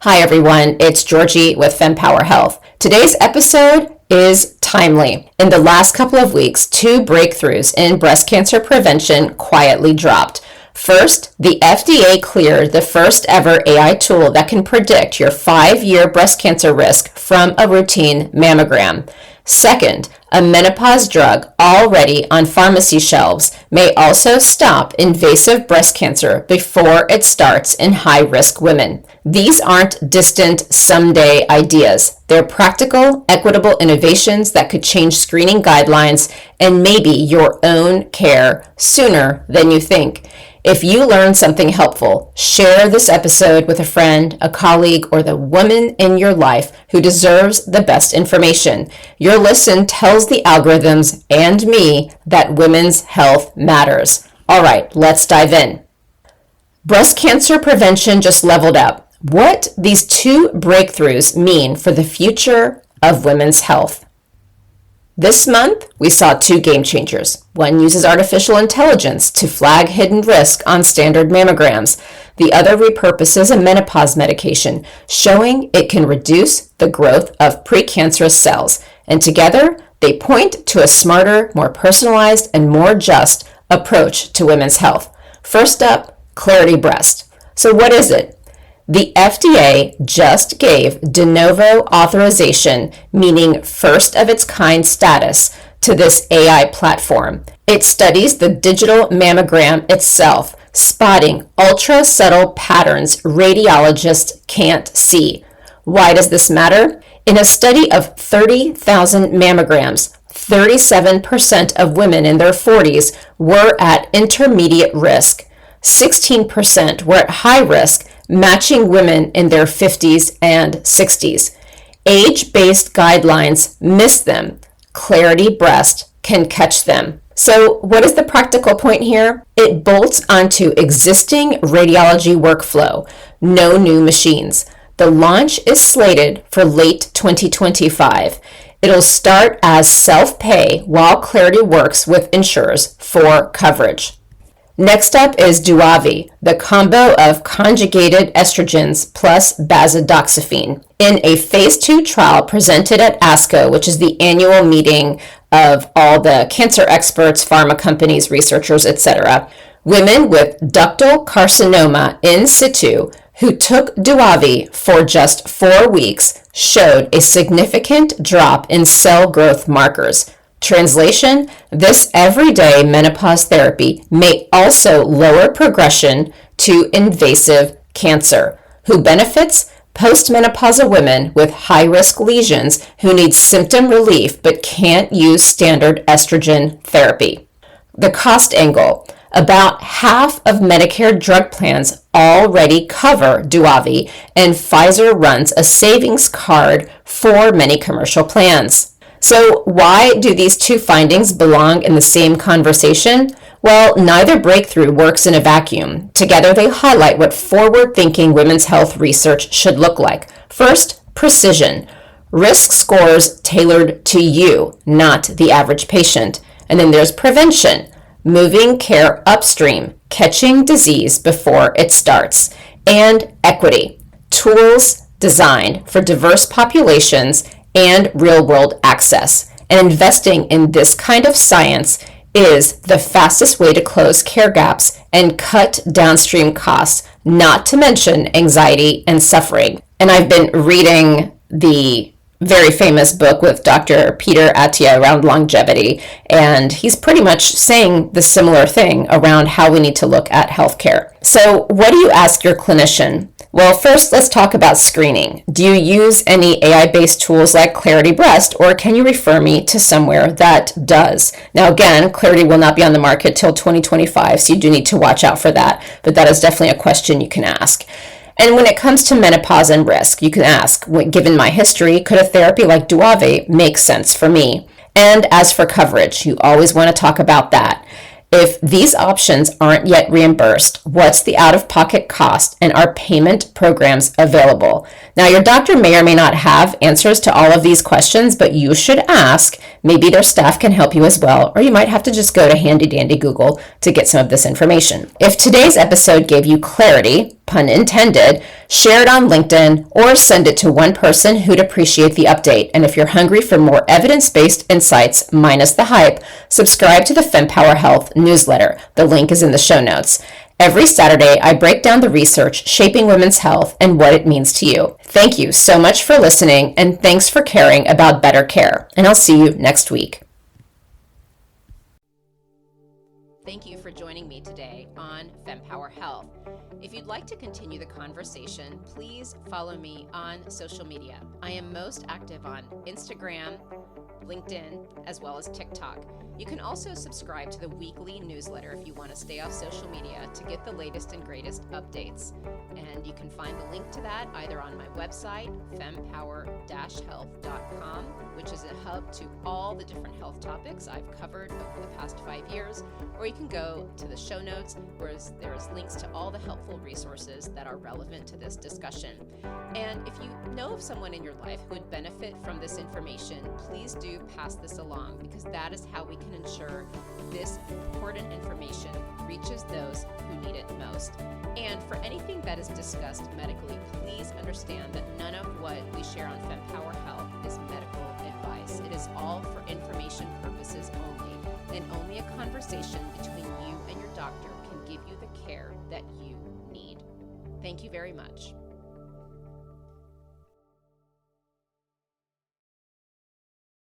Hi everyone, it's Georgie with Fempower Health. Today's episode is timely. In the last couple of weeks, 2 breakthroughs in breast cancer prevention quietly dropped. First, the FDA cleared the first ever AI tool that can predict your 5-year breast cancer risk from a routine mammogram. Second, a menopause drug already on pharmacy shelves may also stop invasive breast cancer before it starts in high-risk women. These aren't distant someday ideas. They're practical, equitable innovations that could change screening guidelines and maybe your own care sooner than you think. If you learned something helpful, share this episode with a friend, a colleague, or the woman in your life who deserves the best information. Your listen tells the algorithms and me that women's health matters. All right, let's dive in. Breast cancer prevention just leveled up. What these 2 breakthroughs mean for the future of women's health. This month, we saw 2 game changers. One uses artificial intelligence to flag hidden risk on standard mammograms. The other repurposes a menopause medication, showing it can reduce the growth of precancerous cells. And together, they point to a smarter, more personalized, and more just approach to women's health. First up, Clairity Breast. So what is it? The FDA just gave de novo authorization, meaning first of its kind status, to this AI platform. It studies the digital mammogram itself, spotting ultra subtle patterns radiologists can't see. Why does this matter? In a study of 30,000 mammograms, 37% of women in their 40s were at intermediate risk. 16% were at high risk, matching women in their 50s and 60s. Age-based guidelines miss them. Clairity Breast can catch them. So what is the practical point here? It bolts onto existing radiology workflow, no new machines. The launch is slated for late 2025. It'll start as self-pay while Clairity works with insurers for coverage. Next up is Duavi, the combo of conjugated estrogens plus bazodoxifene. In a phase 2 trial presented at ASCO, which is the annual meeting of all the cancer experts, pharma companies, researchers, etc., women with ductal carcinoma in situ who took Duavi for just 4 weeks showed a significant drop in cell growth markers. Translation, this everyday menopause therapy may also lower progression to invasive cancer. Who benefits? Postmenopausal women with high-risk lesions who need symptom relief but can't use standard estrogen therapy. The cost angle. About half of Medicare drug plans already cover Duavi, and Pfizer runs a savings card for many commercial plans. So why do these 2 findings belong in the same conversation? Well, neither breakthrough works in a vacuum. Together, they highlight what forward-thinking women's health research should look like. First, precision. Risk scores tailored to you, not the average patient. And then there's prevention. Moving care upstream, catching disease before it starts. And equity. Tools designed for diverse populations and real-world access. And investing in this kind of science is the fastest way to close care gaps and cut downstream costs, not to mention anxiety and suffering. And I've been reading the very famous book with Dr. Peter Attia around longevity, and he's pretty much saying the similar thing around how we need to look at healthcare. So what do you ask your clinician? Well, first, let's talk about screening. Do you use any AI-based tools like Clairity Breast, or can you refer me to somewhere that does? Now, again, Clairity will not be on the market till 2025, so you do need to watch out for that, but that is definitely a question you can ask. And when it comes to menopause and risk, you can ask, given my history, could a therapy like Duavi make sense for me? And as for coverage, you always want to talk about that. If these options aren't yet reimbursed, what's the out-of-pocket cost, and are payment programs available? Now, your doctor may or may not have answers to all of these questions, but you should ask. Maybe their staff can help you as well, or you might have to just go to handy-dandy Google to get some of this information. If today's episode gave you clarity, pun intended, share it on LinkedIn, or send it to one person who'd appreciate the update. And if you're hungry for more evidence-based insights minus the hype, subscribe to the Fempower Health newsletter. The link is in the show notes. Every Saturday, I break down the research shaping women's health and what it means to you. Thank you so much for listening, and thanks for caring about better care. And I'll see you next week. Thank you for joining me today on Fempower Health. If you'd like to continue the conversation, please follow me on social media. I am most active on Instagram, LinkedIn, as well as TikTok. You can also subscribe to the weekly newsletter if you want to stay off social media to get the latest and greatest updates. And you can find the link to that either on my website, fempower-health.com, which is a hub to all the different health topics I've covered over the past 5 years, or you can go to the show notes where there's links to all the helpful resources that are relevant to this discussion. And if you know of someone in your life who would benefit from this information, please do pass this along, because that is how we can ensure this important information reaches those who need it most. And for anything that is discussed medically, please understand that none of what we share on Fempower Health is medical advice. It is all for information purposes only, and only a conversation between you and your doctor can give you the care that you need. Thank you very much.